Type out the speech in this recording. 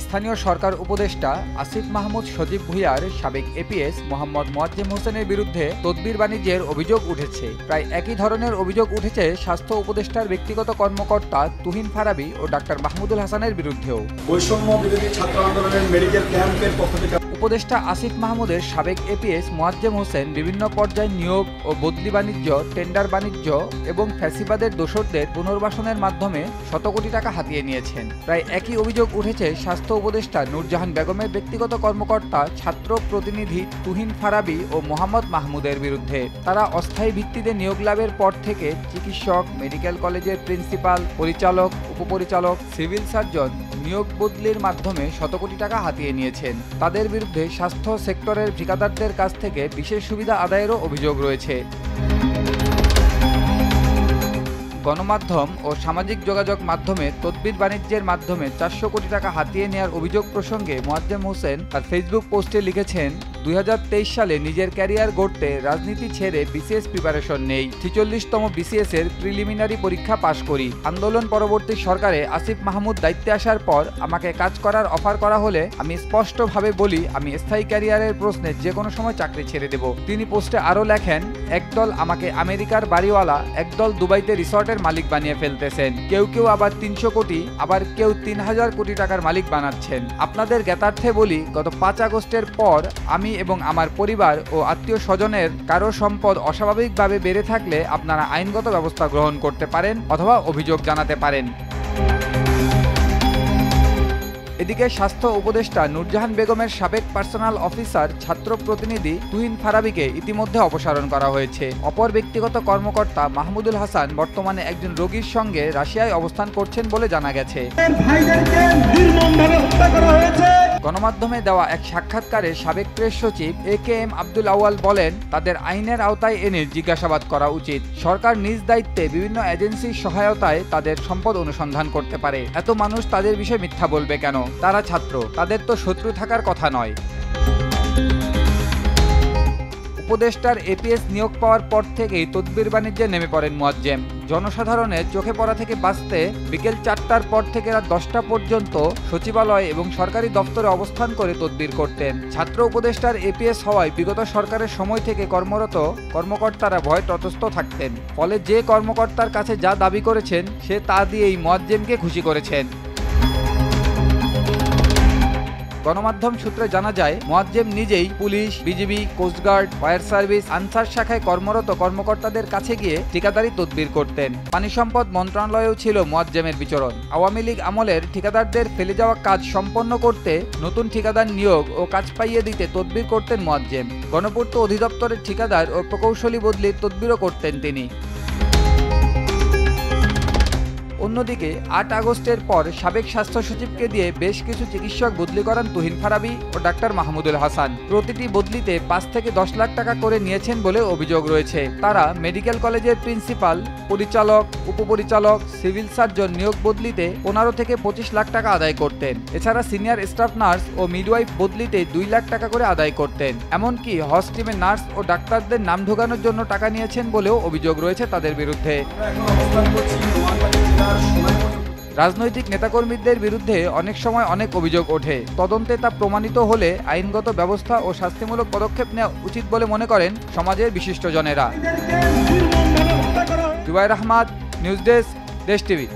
স্থানীয় সরকার উপদেষ্টা আসিফ মাহমুদ সজীব ভুঁইয়ার সাবেক এপিএস মোহাম্মদ মোয়াজ্জেম হোসেনের বিরুদ্ধে তদবির বাণিজ্যের অভিযোগ উঠেছে। প্রায় একই ধরনের অভিযোগ উঠেছে স্বাস্থ্য উপদেষ্টার ব্যক্তিগত কর্মকর্তা তুহিন ফারাবী ও ডাক্তার মাহমুদুল হাসানের বিরুদ্ধেও। বৈষম্য বিরোধী ছাত্র আন্দোলনের মেডিকেল ক্যাম্পের পক্ষ থেকে উপদেষ্টা আসিফ মাহমুদের সাবেক এপিএস মোয়াজ্জেম হোসেন বিভিন্ন পর্যায়ে নিয়োগ ও বদলি বাণিজ্য, টেন্ডার বাণিজ্য এবং ফ্যাসিবাদের দোসরদের পুনর্বাসনের মাধ্যমে শত কোটি টাকা হাতিয়ে নিয়েছেন। প্রায় একই অভিযোগ উঠেছে স্বাস্থ্য উপদেষ্টা নূরজাহান বেগমের ব্যক্তিগত কর্মকর্তা ছাত্র প্রতিনিধি তুহিন ফারাবী ও মোহাম্মদ মাহমুদের বিরুদ্ধে। তারা অস্থায়ী ভিত্তিতে নিয়োগ লাভের পর থেকে চিকিৎসক, মেডিকেল কলেজের প্রিন্সিপাল, পরিচালক, উপপরিচালক, সিভিল সার্জন নিয়োগ বদলির মাধ্যমে শত কোটি টাকা হাতিয়ে নিয়েছেন। তাদের বিরুদ্ধে স্বাস্থ্য সেক্টরের ঠিকাদারদের কাছ থেকে বিশেষ সুবিধা আদায়েরও অভিযোগ রয়েছে। গণমাধ্যম ও সামাজিক যোগাযোগ মাধ্যমে তদবির বাণিজ্যের মাধ্যমে ৪০০ কোটি টাকা হাতিয়ে নেওয়ার অভিযোগ প্রসঙ্গে মোয়াজ্জেম হোসেন তার ফেসবুক পোস্টে লিখেছেন, ২০২৩ সালে নিজের ক্যারিয়ার গড়তে রাজনীতি ছেড়ে বিসিএস প্রিপারেশন নেই। ৪৬তম বিসিএস এর প্রিলিমিনারি পরীক্ষা পাশ করি। আন্দোলন পরবর্তী সরকারে আসিফ মাহমুদ দায়িত্বে আসার পর আমাকে কাজ করার অফার করা হলে আমি স্পষ্টভাবে বলি আমি স্থায়ী ক্যারিয়ারের প্রশ্নে যে কোনো সময় চাকরি ছেড়ে দেব। তিনি পোস্টে আরও লেখেন, একদল আমাকে আমেরিকার বাড়িওয়ালা, একদল দুবাইতে রিসর্টের মালিক বানিয়ে ফেলতেছেন। কেউ কেউ আবার ৩০০ কোটি, আবার কেউ ৩০০০ কোটি টাকার মালিক বানাচ্ছেন। আপনাদের জ্ঞাতার্থে বলি, গত ৫ আগস্টের পর আমি এবং আমার পরিবার ও আত্মীয় স্বজনের কারো সম্পদ অস্বাভাবিকভাবে বেড়ে থাকলে আপনারা আইনগত ব্যবস্থা গ্রহণ করতে পারেন অথবা অভিযোগ জানাতে পারেন। এদিকে স্বাস্থ্য উপদেষ্টা নূরজাহান বেগমের সাবেক পার্সোনাল অফিসার ছাত্র প্রতিনিধি তুহিন ফারাবীকে ইতিমধ্যে অপসারণ করা হয়েছে। অপর ব্যক্তিগত কর্মকর্তা মাহমুদুল হাসান বর্তমানে একজন রোগীর সঙ্গে রাশিয়ায় অবস্থান করছেন বলে জানা গেছে। গণমাধ্যমে দেওয়া এক সাক্ষাৎকারে সাবেক প্রেস সচিব AKM আব্দুল আউয়াল বলেন, তাদের আইনের আওতায় এনে জিজ্ঞাসাবাদ করা উচিত। সরকার নিজ দায়িত্বে বিভিন্ন এজেন্সির সহায়তায় তাদের সম্পদ অনুসন্ধান করতে পারে। এত মানুষ তাদের বিষয়ে মিথ্যা বলবে কেন? তারা ছাত্র, তাদের তো শত্রু থাকার কথা নয়। উপদেষ্টার এপিএস নিয়োগ পাওয়ার পর থেকেই তদবির বাণিজ্যে নেমে পড়েন মোয়াজ্জেম। জনসাধারণের চোখে পড়া থেকে বাঁচতে বিকেল ৪টার পর থেকে রাত ১০টা পর্যন্ত সচিবালয় এবং সরকারি দপ্তরে অবস্থান করে তদবির করতেন। ছাত্র উপদেষ্টার এপিএস হওয়ায় বিগত সরকারের সময় থেকে কর্মরত কর্মকর্তারা ভয়ে তটস্থ থাকতেন। ফলে যে কর্মকর্তার কাছে যা দাবি করেছেন সে তা দিয়েই মোয়াজ্জেমকে খুশি করেছেন। গণমাধ্যম সূত্রে জানা যায়, মোয়াজ্জেম নিজেই police, BGB, coast guard, fire service, Ansar শাখায় কর্মরত কর্মকর্তাদের কাছে গিয়ে ঠিকাদারি তদবির করতেন। পানি সম্পদ মন্ত্রণালয়েও ছিল মোয়াজ্জেমের বিচরণ। আওয়ামী লীগ আমলের ঠিকাদারদের ফেলে যাওয়া কাজ সম্পন্ন করতে নতুন ঠিকাদার নিয়োগ ও কাজ পাইয়ে দিতে তদবির করতেন মোয়াজ্জেম। গণপূর্ত অধিদপ্তরের ঠিকাদার ও প্রকৌশলী বদলির তদবিরও করতেন তিনি। অন্যদিকে ৮ আগস্টের পর সাবেক স্বাস্থ্য সচিবকে দিয়ে বেশ কিছু চিকিৎসক বদলি করান তুহিন ফারাবী ও ডাক্তার মাহমুদুল হাসান। প্রতিটি বদলিতে ৫ থেকে ১০ লাখ টাকা করে নিয়েছেন বলে অভিযোগ রয়েছে। তারা মেডিকেল কলেজের প্রিন্সিপাল, পরিচালক, উপপরিচালক, সিভিল সার্জন নিয়োগ বদলিতে ১৫ থেকে ২৫ লাখ টাকা আদায় করতেন। এছাড়া সিনিয়র স্টাফ নার্স ও মিডওয়াইফ বদলিতে ২ লাখ টাকা করে আদায় করতেন। এমনকি হস্টিমে নার্স ও ডাক্তারদের নাম ঢোকানোর জন্য টাকা নিয়েছেন বলেও অভিযোগ রয়েছে তাদের বিরুদ্ধে। রাজনৈতিক নেতাকর্মীদের বিরুদ্ধে অনেক সময় অনেক অভিযোগ ওঠে। তদন্তে তা প্রমাণিত হলে আইনগত ব্যবস্থা ও শাস্তিমূলক পদক্ষেপ নেওয়া উচিত বলে মনে করেন সমাজের বিশিষ্টজনেরা। জুবায়ের আহমদ, নিউজ ডেস্ক, দেশ টিভি।